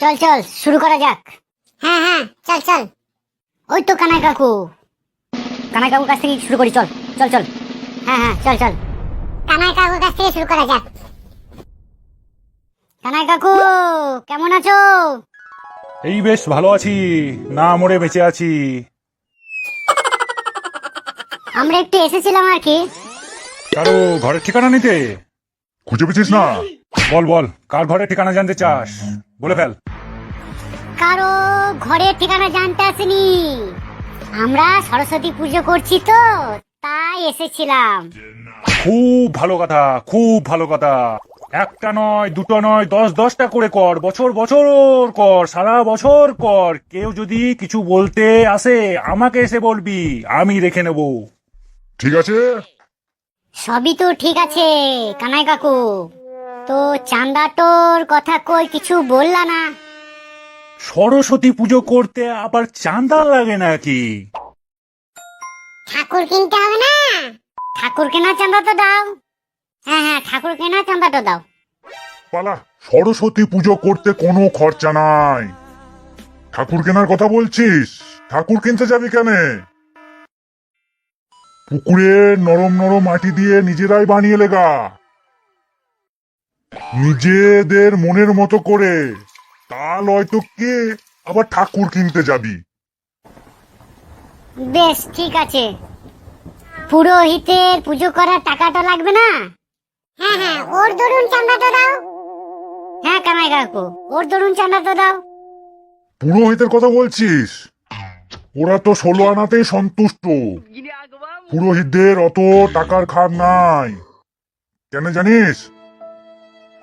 চল চল শুরু করা যাক। হ্যাঁ হ্যাঁ চল চল। ওই তো কানাই কাকুর কাছ থেকে শুরু করি। চল চল চল। হ্যাঁ হ্যাঁ চল চল, কানাই কাকুর কাছ থেকে শুরু করা যাক। কানাই কাকু কেমন আছো? এই বেশ ভালো আছি, না মরে বেঁচে আছি। আমরা একটু এসেছিলাম আর কি। কারো ঘরের ঠিকানা নিতে খুঁজে পেয়েছিস না? বল বল, কার ঘরের ঠিকানা জানতে চাস? বলে ফেল। কারো ঘরের ঠিকানা জানতে আসেনি, আমরা সরস্বতী পুজো করছি তো তাই এসেছিলাম। খুব ভালো কথা, খুব ভালো কথা। একটা নয়, দুটো নয়, 10-10টা করে কর, বছর বছর কর, সারা বছর কর। কেউ যদি কিছু বলতে আসে আমাকে এসে বলবি, আমি রেখে নেব। ঠিক আছে? সবই তো ঠিক আছে কানাই কাকু, তো চাঁদা তোর কথা কই কিছু বললা না? সরস্বতী পুজো করতে আবার চাঁদা লাগে নাকি? ঠাকুর কিনতে হবে না? ঠাকুর কেনার চাঁদা তো দাও। হ্যাঁ হ্যাঁ ঠাকুর কেনার চাঁদাটা দাও। পালা, সরস্বতী পুজো করতে কোনো খরচা নাই। ঠাকুর কেনার কথা বলছিস? ঠাকুর কিনতে যাবি কেন? পুকুরে নরম নরম মাটি দিয়ে নিজেরাই বানিয়ে লেগা, নিজেদের মনের মতো করে। তা নয়তো কে আবার ঠাকুর কিনতে যাবি? বেশ ঠিক আছে, পুরোহিতের পুজো করার টাকাটা লাগবে না? হ্যাঁ হ্যাঁ ওর দরুন চাঁদাটা দাও। হ্যাঁ কানাই কাকু ওর দরুন চাঁদাটা দাও। পুরোহিতের কথা বলছিস? ওরা তো 16 আনাতেই সন্তুষ্ট। পুরোহিতদের অত টাকার খাম নাই। কেন জানিস?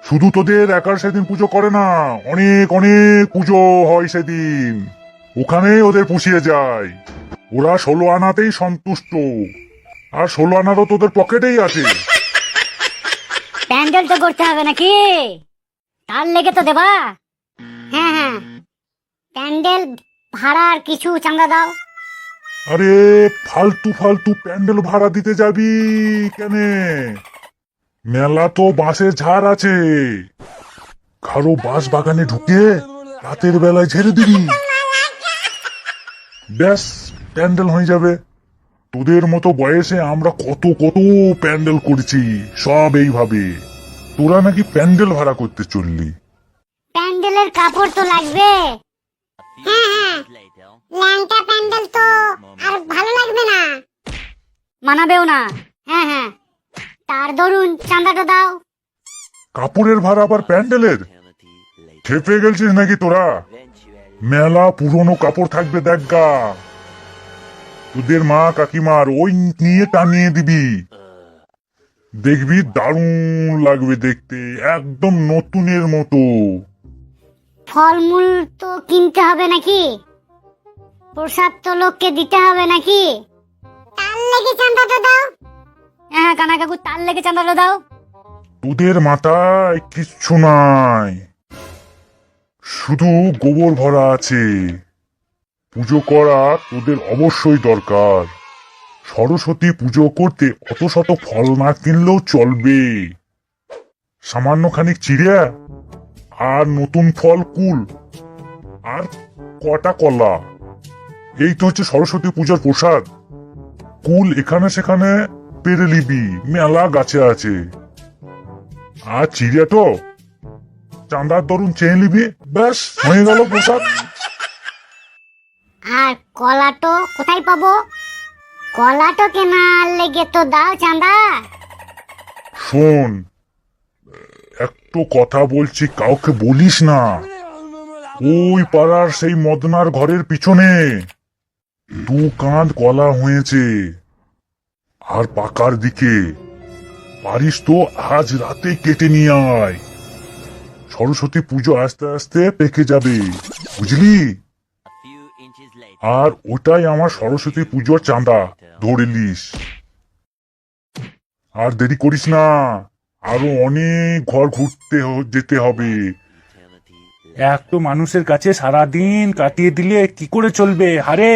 শুধু তোদের একার সেদিন পুজো করে না, অনেক অনেক পুজো হয় সেদিন। ওখানে ওদের পুষিয়ে যায়। ওরা 16 আনাতেই সন্তুষ্ট, আর 16 আনা তো তোদের পকেটেই আছে। প্যান্ডেল তো করতে হবে নাকি? তার লেগে তো দেবা। হ্যাঁ হ্যাঁ প্যান্ডেল ভাড়ার কিছু চাঁদা দাও। আরে ফালতু ফালতু প্যান্ডেল ভাড়া দিতে যাবি কেনে? মেলা তো বাঁশের ঝাড় আছে, কারো বাঁশ বাগানে ঢুকে রাতের বেলায় ঝেড়ে দিবি, ব্যাস প্যান্ডেল হয়ে যাবে। তোদের মতো বয়সে আমরা কত কত প্যান্ডেল করেছি, সব এইভাবে। তোরা নাকি প্যান্ডেল ভাড়া করতে চললি। প্যান্ডেলের কাপড় তো লাগবে। হ্যাঁ হ্যাঁ ল্যাংটা প্যান্ডেল তো আর ভালো লাগবে না, মানাবেও না। হ্যাঁ হ্যাঁ তার দরুন চাঁদাটা দাও। কাপড়ের ভাড়া আবার প্যান্ডেলের? খেপে গেলছিস নাকি তোরা? মেলা পুরনো কাপড় থাকবে দেখগা, তোদের মা কাকিমার ওই নিয়ে টানিয়ে দিবি, দেখবি দারুণ লাগবে দেখতে, একদম নতুনের মতো। ফলমূল তো কিনতে হবে নাকি? প্রসাদ তো লোককে দিতে হবে নাকি? তার লেগে চাঁদাটা দাও। হ্যাঁ কানা কাকু তার লেগে চাঁদাটা দাও। তোদের মাথায় কিচ্ছু নাই, শুধু গোবর ভরা আছে। পুজো করা তোদের অবশ্যই দরকার। সরস্বতী পুজো করতে অত শত ফল না কিনলেও চলবে। সামান্য খানিক চিড়া আর নতুন ফল কুল আর কটা কলা, এই তো হচ্ছে সরস্বতী পূজার প্রসাদ। কুল এখানে সেখানে পেরে নিবি, মেলা গাছে আছে। আর চিড়িয়া তো চাঁদার দরুন চেয়ে নিবি, ব্যাস হয়ে গেল প্রসাদ। আর কলা তো কোথায় পাবো? কলা তো কেনার লেগে তো দাও চাঁদা। শোন, একটু কথা বলছি, কাউকে বলিস না। ওই পাড়ার সেই মদনার ঘরের পিছনে 2 কাঁধ কলা হয়েছে, আর পাকার দিকে। পারিস তো আজ রাতে কেটে নিয়ে আয়, সরস্বতী পুজো আস্তে আস্তে পেকে যাবে, বুঝলি? আর ওটাই আমার সরস্বতী পুজোর চাঁদা, ধরে নিস। আর দেরি করিস না, আরো অনেক ঘর ঘুরতে যেতে হবে। এক তো মানুষের কাছে সারাদিন কাটিয়ে দিলে কি করে চলবে? হারে